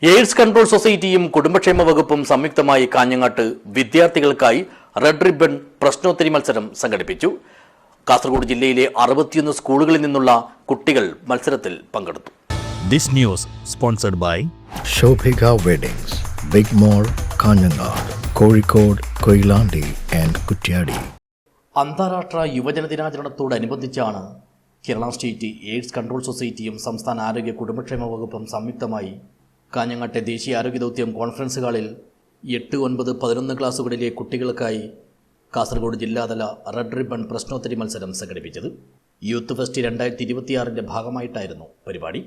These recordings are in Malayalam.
എയ്ഡ്സ് കൺട്രോൾ സൊസൈറ്റിയും കുടുംബക്ഷേമ വകുപ്പും സംയുക്തമായി കാഞ്ഞങ്ങാട്ട് വിദ്യാർത്ഥികൾക്കായി റെഡ് റിബൺ പ്രശ്നോത്തരി മത്സരം സംഘടിപ്പിച്ചു. കാസർഗോഡ് ജില്ലയിലെ 61 സ്കൂളുകളിൽ നിന്നുള്ള കുട്ടികൾ മത്സരത്തിൽ പങ്കെടുത്തു. This news sponsored by Shobhika weddings, big mall, Kanhangad, Kozhikode, Koyilandy and Kuttiady. അന്താരാഷ്ട്ര യുവജന ദിനാചരണത്തോടനുബന്ധിച്ചാണ് കേരള സ്റ്റേറ്റ് എയ്ഡ്സ് കൺട്രോൾ സൊസൈറ്റിയും സംസ്ഥാന ആരോഗ്യ കുടുംബക്ഷേമ വകുപ്പും സംയുക്തമായി കാഞ്ഞങ്ങാട്ടെ ദേശീയ ആരോഗ്യ ദൗത്യം കോൺഫറൻസ് ഹാളിൽ 8, 9, 11 ക്ലാസുകളിലെ കുട്ടികൾക്കായി കാസർഗോഡ് ജില്ലാതല റെഡ് റിബൺ പ്രശ്നോത്തരി മത്സരം സംഘടിപ്പിച്ചത്. യൂത്ത് ഫെസ്റ്റ് 2026 ഭാഗമായിട്ടായിരുന്നു പരിപാടി.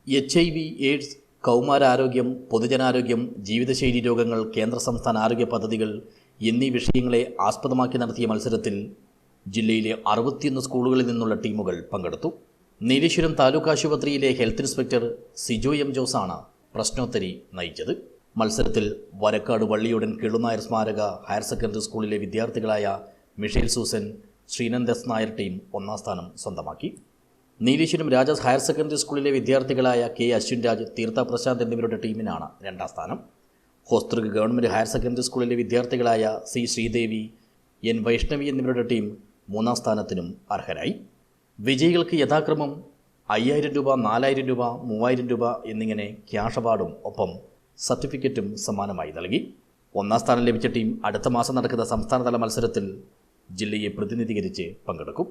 HIV, എയ്ഡ്സ്, കൗമാരാരോഗ്യം, പൊതുജനാരോഗ്യം, ജീവിതശൈലി രോഗങ്ങൾ, കേന്ദ്ര സംസ്ഥാന ആരോഗ്യ പദ്ധതികൾ എന്നീ വിഷയങ്ങളെ ആസ്പദമാക്കി നടത്തിയ മത്സരത്തിൽ ജില്ലയിലെ 61 സ്കൂളുകളിൽ നിന്നുള്ള ടീമുകൾ പങ്കെടുത്തു. നീലേശ്വരം താലൂക്ക് ആശുപത്രിയിലെ ഹെൽത്ത് ഇൻസ്പെക്ടർ സിജോ എം ജോസാണ് പ്രശ്നോത്തരി നയിച്ചത്. മത്സരത്തിൽ വരക്കാട് വള്ളിയോടൻ കിളുനായർ സ്മാരക ഹയർ സെക്കൻഡറി സ്കൂളിലെ വിദ്യാർത്ഥികളായ Michelle Susan, Sreenand S Nair team 1ാം സ്ഥാനം സ്വന്തമാക്കി. നീലേശ്വരം രാജാസ് ഹയർ സെക്കൻഡറി സ്കൂളിലെ വിദ്യാർത്ഥികളായ കെ അശ്വിൻ രാജ്, തീർത്ഥ പ്രശാന്ത് എന്നിവരുടെ ടീമിനാണ് 2ാം സ്ഥാനം. ഹോസ്തൃക് ഗവൺമെൻറ് ഹയർ സെക്കൻഡറി സ്കൂളിലെ വിദ്യാർത്ഥികളായ സി ശ്രീദേവി, എൻ വൈഷ്ണവി എന്നിവരുടെ ടീം 3ാം സ്ഥാനത്തിനും അർഹരായി. വിജയികൾക്ക് യഥാക്രമം 5000 രൂപ, 4000 രൂപ, 3000 രൂപ എന്നിങ്ങനെ ക്യാഷ് അവാർഡും ഒപ്പം സർട്ടിഫിക്കറ്റും സമ്മാനമായി നൽകി. 1ാം സ്ഥാനം ലഭിച്ച ടീം അടുത്ത മാസം നടക്കുന്ന സംസ്ഥാനതല മത്സരത്തിൽ ജില്ലയെ പ്രതിനിധീകരിച്ച് പങ്കെടുക്കും.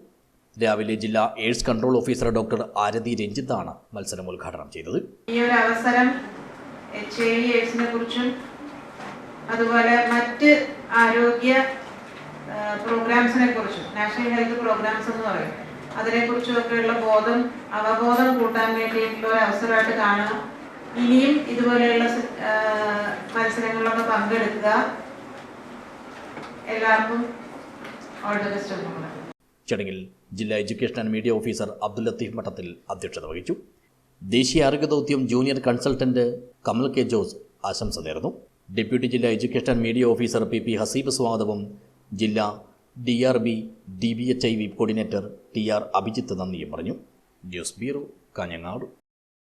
രാവിലെ ജില്ലാ എയ്ഡ്സ് കൺട്രോൾ ഓഫീസർ ഡോക്ടർ ആരതി രഞ്ജിത്താണ് മത്സരം ഉദ്ഘാടനം ചെയ്തത്. ഈ ഒരു അവസരം HIV എയ്ഡ്സിനെ കുറിച്ചും അതുപോലെ മറ്റ് ആരോഗ്യ പ്രോഗ്രാംസിനെ കുറിച്ചും, നാഷണൽ ഹെൽത്ത് പ്രോഗ്രാംസ് എന്ന് പറയും, അതിനെക്കുറിച്ചൊക്കെയുള്ള അവബോധം കൂട്ടാൻ വേണ്ടിയിട്ടുള്ള ഒരു അവസരമായിട്ട് കാണുക. ഇനിയും ഇതുപോലെയുള്ള മത്സരങ്ങളിലൊക്കെ പങ്കെടുക്കുക. എല്ലാവർക്കും ഓൾ ദി ബെസ്റ്റ്. ചടങ്ങിൽ ജില്ലാ education and media officer Abdul Latheef മഠത്തിൽ അധ്യക്ഷത വഹിച്ചു. ദേശീയ ആരോഗ്യ ദൗത്യം junior consultant Kamal K Jose ആശംസ നേർന്നു. ഡെപ്യൂട്ടി ജില്ലാ education and media officer PP Haseeb സ്വാഗതവും ജില്ലാ DRB DBHIV coordinator TR Abhijith നന്ദിയും പറഞ്ഞു. News bureau, Kanhangad.